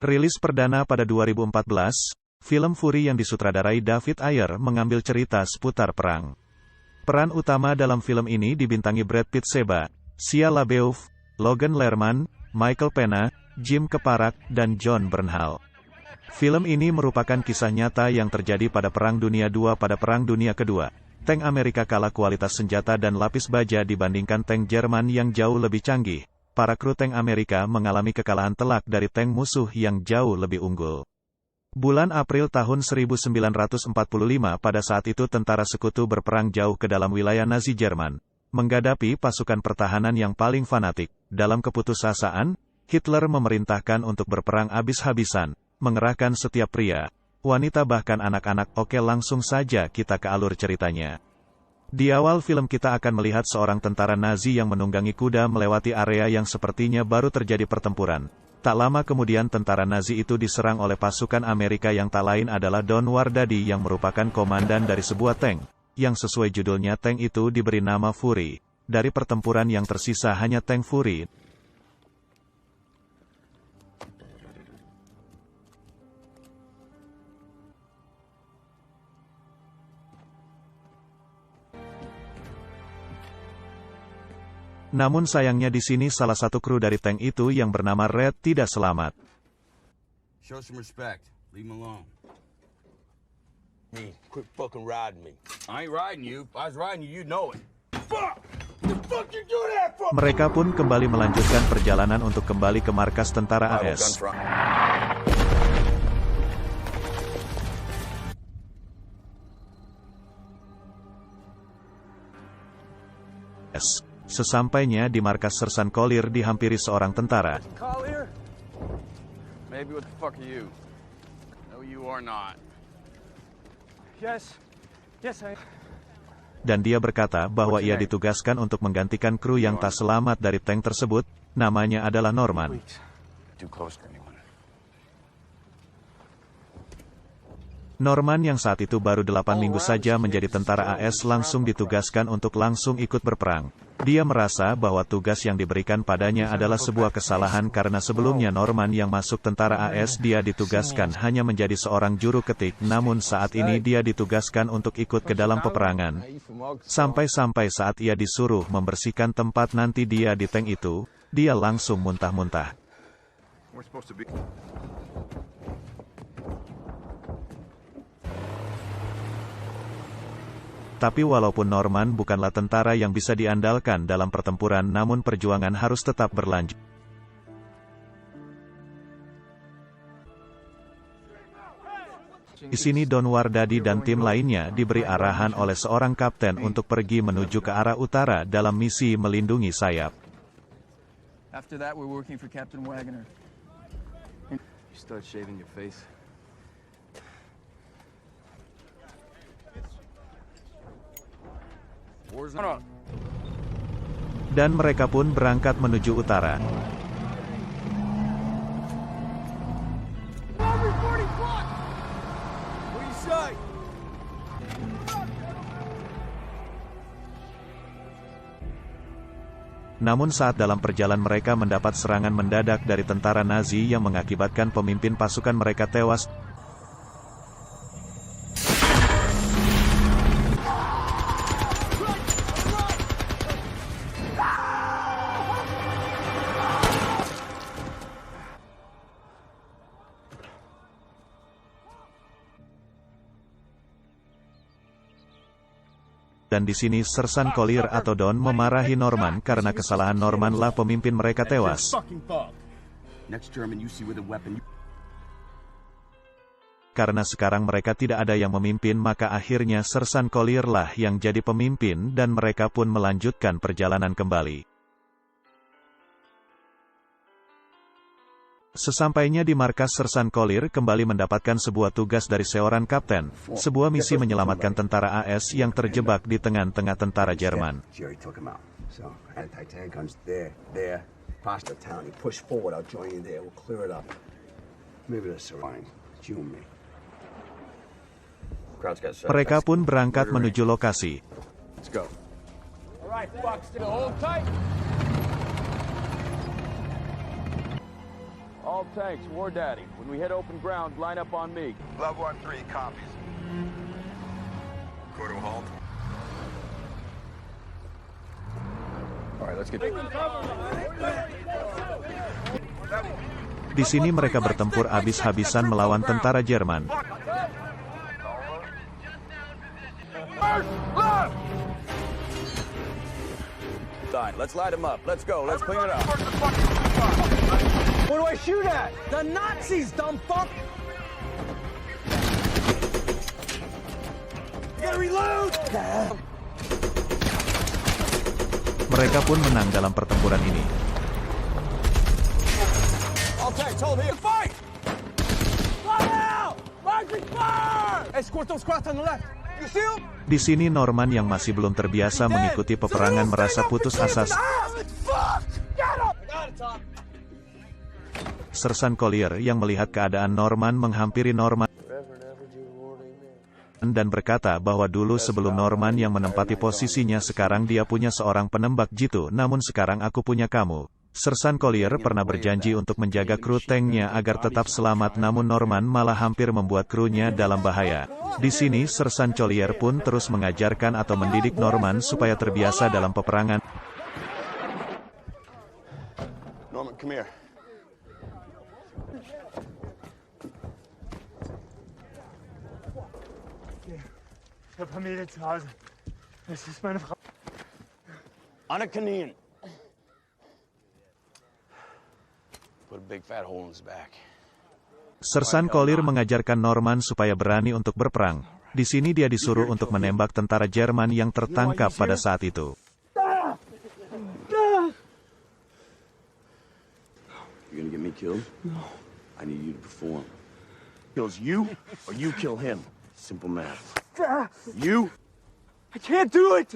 Rilis perdana pada 2014, film Fury yang disutradarai David Ayer mengambil cerita seputar perang. Peran utama dalam film ini dibintangi Brad Pitt, Shia LaBeouf, Logan Lerman, Michael Pena, Jim Keparak, dan John Bernthal. Film ini merupakan kisah nyata yang terjadi pada Perang Dunia II. Pada Perang Dunia Kedua, tank Amerika kalah kualitas senjata dan lapis baja dibandingkan tank Jerman yang jauh lebih canggih. Para kru tank Amerika mengalami kekalahan telak dari tank musuh yang jauh lebih unggul. Bulan April tahun 1945 pada saat itu tentara sekutu berperang jauh ke dalam wilayah Nazi Jerman, menghadapi pasukan pertahanan yang paling fanatik. Dalam keputusasaan, Hitler memerintahkan untuk berperang habis-habisan, mengerahkan setiap pria, wanita bahkan anak-anak. Oke, langsung saja kita ke alur ceritanya. Di awal film kita akan melihat seorang tentara Nazi yang menunggangi kuda melewati area yang sepertinya baru terjadi pertempuran. Tak lama kemudian tentara Nazi itu diserang oleh pasukan Amerika yang tak lain adalah Don Wardadi yang merupakan komandan dari sebuah tank, yang sesuai judulnya tank itu diberi nama Fury. Dari pertempuran yang tersisa hanya tank Fury. Namun sayangnya di sini salah satu kru dari tank itu yang bernama Red tidak selamat. Show some respect. Leave him alone. Me, quit fucking riding me. I ain't riding you. If I was riding you, you'd know it. Fuck! The fuck you do that for? Mereka pun kembali melanjutkan perjalanan untuk kembali ke markas tentara AS. Sesampainya di markas Sersan Collier dihampiri seorang tentara. Collier? Maybe what the fuck are you? No, you are not. Yes, I... Dan dia berkata bahwa ia ditugaskan untuk menggantikan kru yang tak selamat dari tank tersebut. Namanya adalah Norman. Too close to anyone. Norman yang saat itu baru 8 minggu saja menjadi tentara AS langsung ditugaskan untuk langsung ikut berperang. Dia merasa bahwa tugas yang diberikan padanya adalah sebuah kesalahan karena sebelumnya Norman yang masuk tentara AS dia ditugaskan hanya menjadi seorang juru ketik, namun saat ini dia ditugaskan untuk ikut ke dalam peperangan. Sampai-sampai saat ia disuruh membersihkan tempat nanti dia di tank itu, dia langsung muntah-muntah. Tapi walaupun Norman bukanlah tentara yang bisa diandalkan dalam pertempuran, namun perjuangan harus tetap berlanjut. Di sini Don Wardadi dan tim lainnya diberi arahan oleh seorang kapten untuk pergi menuju ke arah utara dalam misi melindungi sayap. After that, we're working for Captain Wagner. You start shaving your face. Dan mereka pun berangkat menuju utara. Namun saat dalam perjalanan mereka mendapat serangan mendadak dari tentara Nazi yang mengakibatkan pemimpin pasukan mereka tewas. Dan di sini Sersan Collier atau Don memarahi Norman karena kesalahan Norman lah pemimpin mereka tewas. Karena sekarang mereka tidak ada yang memimpin, maka akhirnya Sersan Collier lah yang jadi pemimpin dan mereka pun melanjutkan perjalanan kembali. Sesampainya di markas Sersan Collier kembali mendapatkan sebuah tugas dari seorang kapten, sebuah misi menyelamatkan tentara AS yang terjebak di tengah-tengah tentara Jerman. Mereka pun berangkat menuju lokasi. all tanks, War Daddy. When we hit open ground, line up on me. Love 1-3 copies. Go to halt. All right, let's get... Di sini mereka bertempur habis-habisan melawan tentara Jerman. Let's light them up. Let's go. Let's clean it up. What do I shoot at? The Nazis, dumb fuck! You gotta reload! Mereka pun menang dalam pertempuran ini. All tanks, hold here. Fight! Fly out! Marching fire! Escort those squads on the left. You see them? Di sini Norman yang masih belum terbiasa mengikuti peperangan merasa putus asa. Sersan Collier yang melihat keadaan Norman menghampiri Norman dan berkata bahwa dulu sebelum Norman yang menempati posisinya sekarang dia punya seorang penembak jitu, namun sekarang aku punya kamu. Sersan Collier pernah berjanji untuk menjaga kru tanknya agar tetap selamat, namun Norman malah hampir membuat krunya dalam bahaya. Di sini Sersan Collier pun terus mengajarkan atau mendidik Norman supaya terbiasa dalam peperangan. Norman, come here. Ich habe Familie zu Hause. Das ist meine Frau. Anna Kanin. Put a big fat hole in his back. Sersan Collier mengajarkan Norman supaya berani untuk berperang. Di sini dia disuruh untuk menembak tentara Jerman yang tertangkap pada saat itu. You gonna get me killed? No. I need you to perform. Kills you, or you kill him. Simple math. You? I can't do it!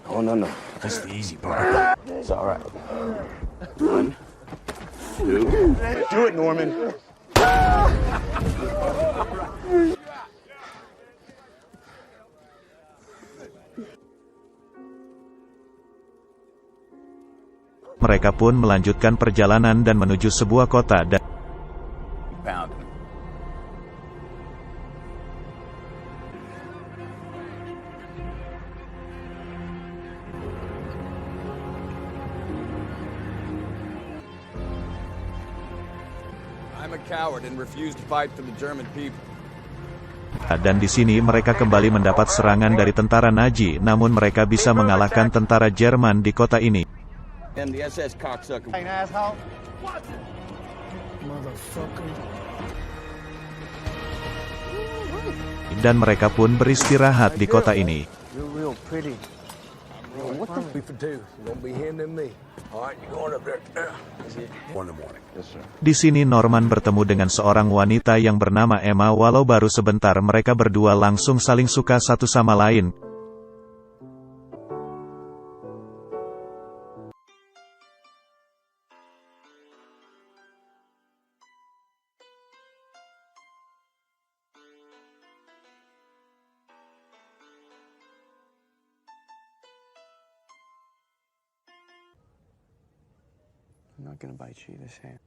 Oh, no. That's the easy part. It's all right. 1, 2. Do it, Norman. Mereka pun melanjutkan perjalanan dan menuju sebuah kota dan Found him. I'm a coward and refuse to fight for the German people. di sini mereka kembali mendapat serangan dari tentara Nazi, namun mereka bisa mengalahkan tentara Jerman di kota ini. And the SS cocksucker. asshole. Dan mereka pun beristirahat di kota ini. You're real pretty. What the we do? You won't be handing me. All right, you're going up there. One in the morning. Yes, sir. Di sini Norman bertemu dengan seorang wanita yang bernama Emma. Walau baru sebentar, mereka berdua langsung saling suka satu sama lain. I'm not gonna bite you this hand.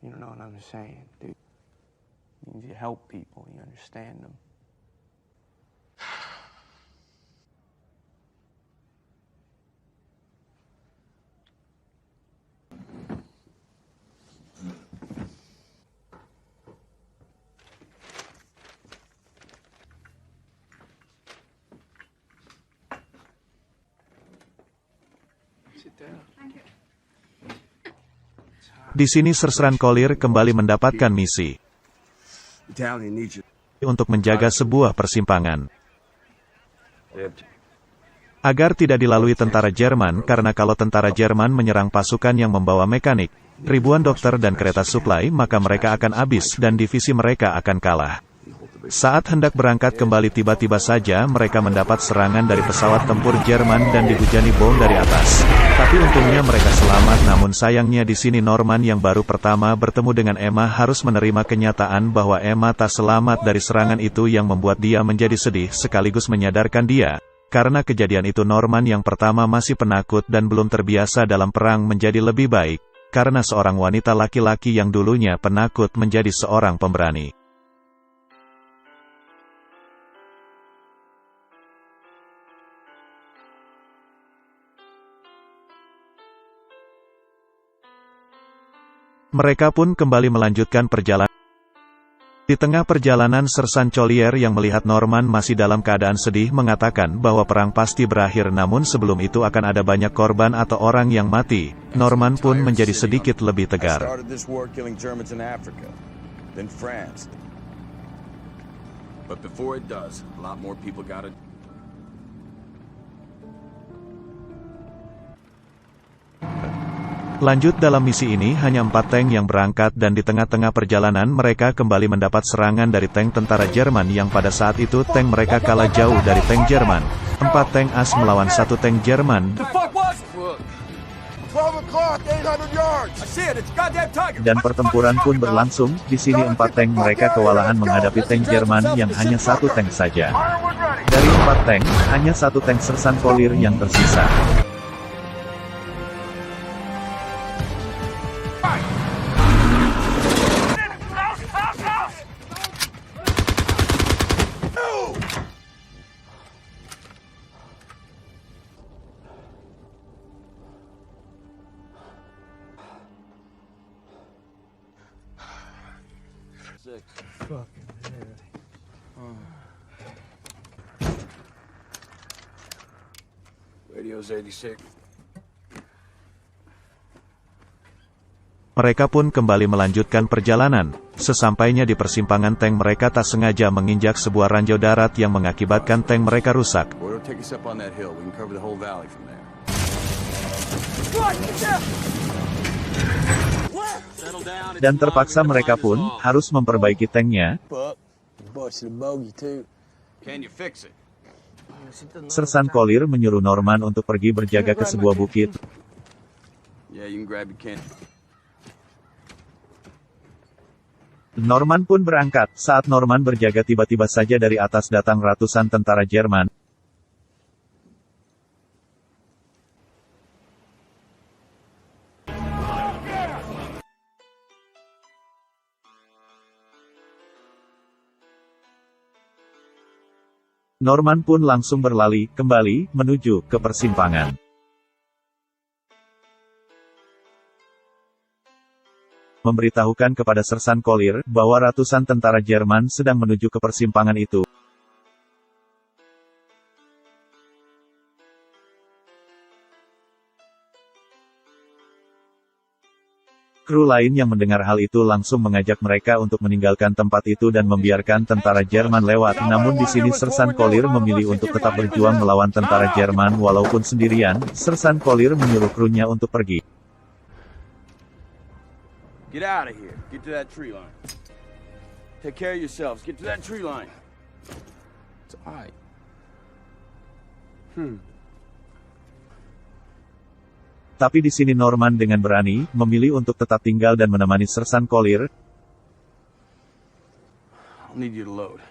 You don't know what I'm saying, dude. It means you help people, you understand them. Di sini Sersan Collier kembali mendapatkan misi untuk menjaga sebuah persimpangan agar tidak dilalui tentara Jerman, karena kalau tentara Jerman menyerang pasukan yang membawa mekanik, ribuan dokter dan kereta suplai, maka mereka akan habis dan divisi mereka akan kalah. Saat hendak berangkat kembali, tiba-tiba saja mereka mendapat serangan dari pesawat tempur Jerman dan dihujani bom dari atas. Tapi untungnya mereka selamat, namun sayangnya di sini Norman yang baru pertama bertemu dengan Emma harus menerima kenyataan bahwa Emma tak selamat dari serangan itu, yang membuat dia menjadi sedih sekaligus menyadarkan dia Karena kejadian itu Norman yang pertama masih penakut dan belum terbiasa dalam perang menjadi lebih baik, karena seorang wanita laki-laki yang dulunya penakut menjadi seorang pemberani. Mereka pun kembali melanjutkan perjalanan. Di tengah perjalanan Sersan Collier yang melihat Norman masih dalam keadaan sedih mengatakan bahwa perang pasti berakhir, namun sebelum itu akan ada banyak korban atau orang yang mati. Norman pun menjadi sedikit lebih tegar. But before it does, a lot more people gotta... Lanjut dalam misi ini hanya 4 tank yang berangkat dan di tengah-tengah perjalanan mereka kembali mendapat serangan dari tank tentara Jerman yang pada saat itu tank mereka kalah jauh dari tank Jerman. 4 tank as melawan 1 tank Jerman. Dan pertempuran pun berlangsung. Di sini 4 tank mereka kewalahan menghadapi tank Jerman yang hanya 1 tank saja. Dari 4 tank, hanya 1 tank Sersan Collier yang tersisa. Radio's 86. Mereka pun kembali melanjutkan perjalanan. Sesampainya di persimpangan tank mereka tak sengaja menginjak sebuah ranjau darat yang mengakibatkan tank mereka rusak. Dan terpaksa mereka pun harus memperbaiki tanknya. Sersan Collier menyuruh Norman untuk pergi berjaga ke sebuah bukit. Norman pun berangkat. Saat Norman berjaga tiba-tiba saja dari atas datang ratusan tentara Jerman. Norman pun langsung berlari kembali menuju ke persimpangan. Memberitahukan kepada Sersan Collier bahwa ratusan tentara Jerman sedang menuju ke persimpangan itu. Kru lain yang mendengar hal itu langsung mengajak mereka untuk meninggalkan tempat itu dan membiarkan tentara Jerman lewat. Namun di sini Sersan Collier memilih untuk tetap berjuang melawan tentara Jerman walaupun sendirian. Sersan Collier menyuruh krunya untuk pergi. Get out of here. Get to that tree line. Take care of yourselves. Get to that tree line. It's alright. Tapi di sini Norman dengan berani memilih untuk tetap tinggal dan menemani Sersan Collier. I'll need you to load.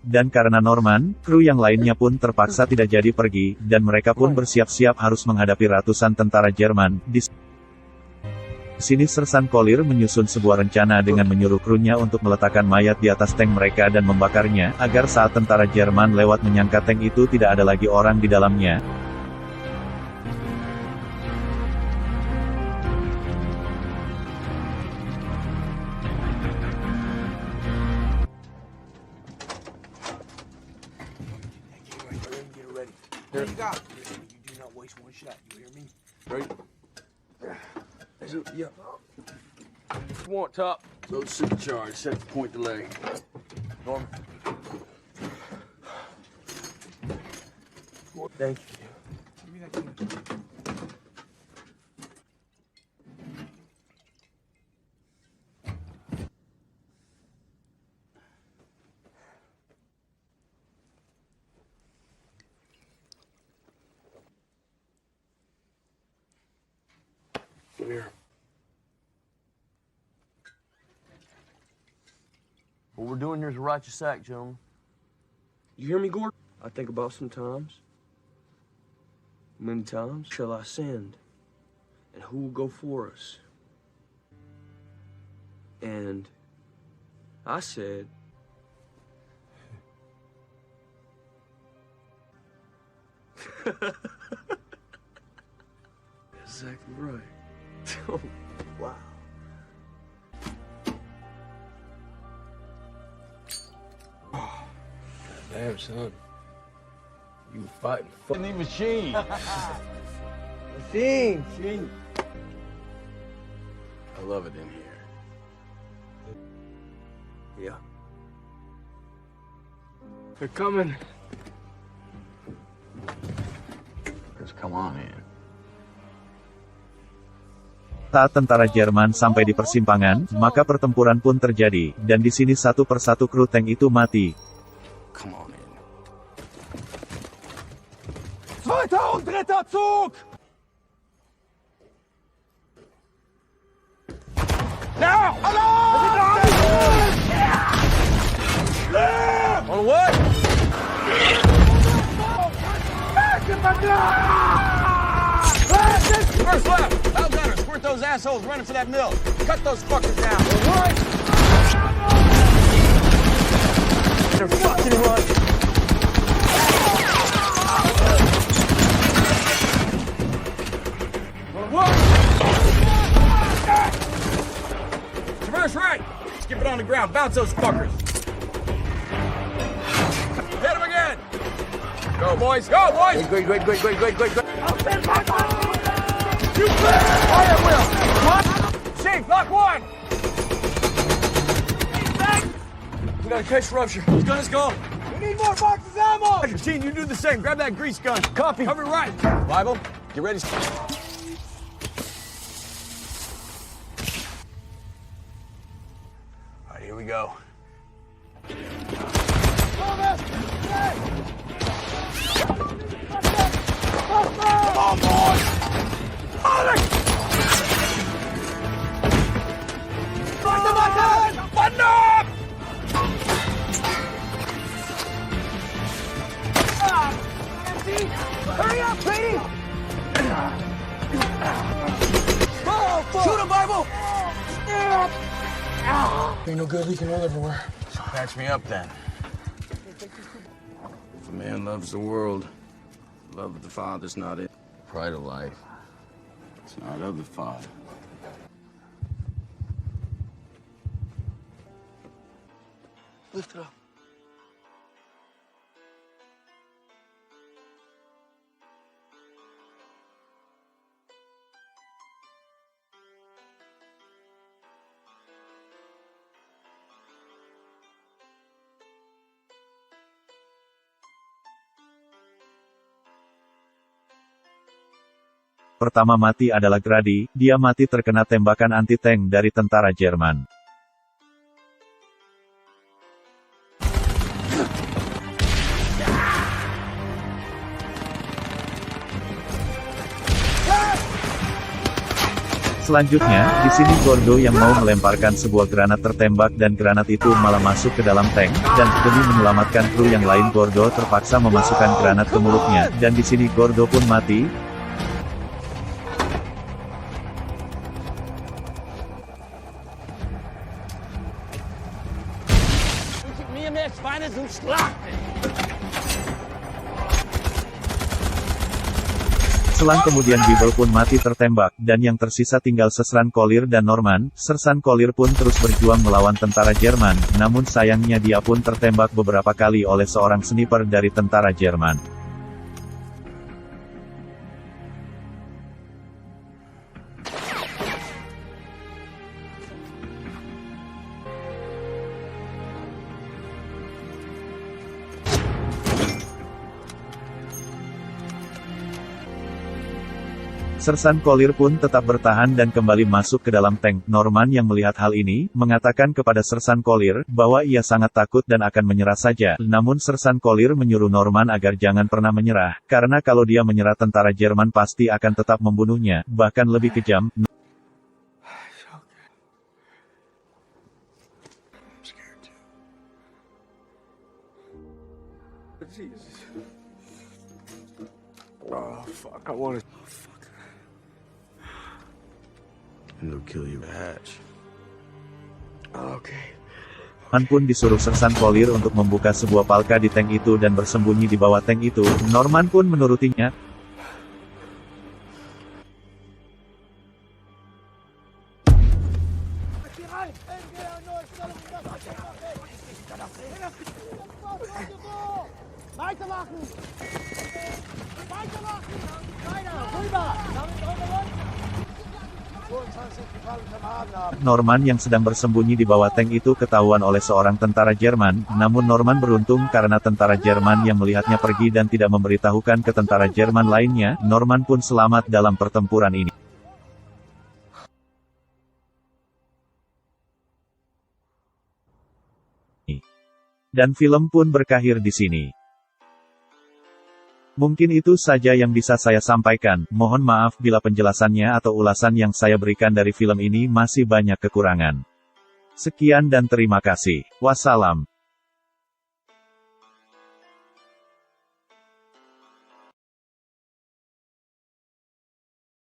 Dan karena Norman, kru yang lainnya pun terpaksa tidak jadi pergi, dan mereka pun bersiap-siap harus menghadapi ratusan tentara Jerman. Di sini Sersan Collier menyusun sebuah rencana dengan menyuruh krunya untuk meletakkan mayat di atas tank mereka dan membakarnya, agar saat tentara Jerman lewat menyangka tank itu tidak ada lagi orang di dalamnya. There you go. You do not waste one shot. You hear me? Right? Yeah. Want top? Load supercharge. Set the point delay. Norman. Thank you. Give me that gun. Here. What we're doing here is a righteous act, gentlemen. You hear me, Gordon? I think about sometimes. Many times shall I send, and who will go for us? And I said, exactly right. Oh, wow. Damn, son. You fighting The machine. Machine. I love it in here. Yeah. They're coming. Just come on in. Saat tentara Jerman sampai di persimpangan, maka pertempuran pun terjadi, dan di sini satu persatu kru tank itu mati. Come on in. Zweiter und dritter Zug! Now! Alarm! On what? First left. Bow gunner, squirt those assholes running for that mill. Cut those fuckers down. They're fucking run! Traverse right. Skip it on the ground. Bounce those fuckers. Hit him again. Go, boys. Go, boys. Great. You clear. Fire, Will. Chief, lock one. We got a case rupture. His gun is gone. We need more boxes of ammo! Gene, you do the same. Grab that grease gun. Copy. Cover right. Bible, get ready. All right, here we go. Come on, boys. Button up! Hurry up, Brady! Shoot him, Bible! Ain't no good leaking oil everywhere. Patch me up then. If a man loves the world, love of the Father's not it. Pride of life. It's not of the Father. Lift it up. Pertama mati adalah Grady, dia mati terkena tembakan anti-tank dari tentara Jerman. Selanjutnya, di sini Gordo yang mau melemparkan sebuah granat tertembak dan granat itu malah masuk ke dalam tank, dan demi menyelamatkan kru yang lain Gordo terpaksa memasukkan granat ke mulutnya, dan di sini Gordo pun mati. Selang kemudian Bible pun mati tertembak, dan yang tersisa tinggal Sersan Collier dan Norman. Sersan Collier pun terus berjuang melawan tentara Jerman, namun sayangnya dia pun tertembak beberapa kali oleh seorang sniper dari tentara Jerman. Sersan Collier pun tetap bertahan dan kembali masuk ke dalam tank. Norman yang melihat hal ini, mengatakan kepada Sersan Collier, bahwa ia sangat takut dan akan menyerah saja. Namun Sersan Collier menyuruh Norman agar jangan pernah menyerah, karena kalau dia menyerah tentara Jerman pasti akan tetap membunuhnya, bahkan lebih kejam. I want to. And they'll kill you at hatch. Okay. Norman pun disuruh Sersan Collier untuk membuka sebuah palka di tank itu dan bersembunyi di bawah tank itu. Norman pun menurutinya. Norman yang sedang bersembunyi di bawah tank itu ketahuan oleh seorang tentara Jerman, namun Norman beruntung karena tentara Jerman yang melihatnya pergi dan tidak memberitahukan ke tentara Jerman lainnya. Norman pun selamat dalam pertempuran ini. Dan film pun berakhir di sini. Mungkin itu saja yang bisa saya sampaikan, mohon maaf bila penjelasannya atau ulasan yang saya berikan dari film ini masih banyak kekurangan. Sekian dan terima kasih. Wassalam.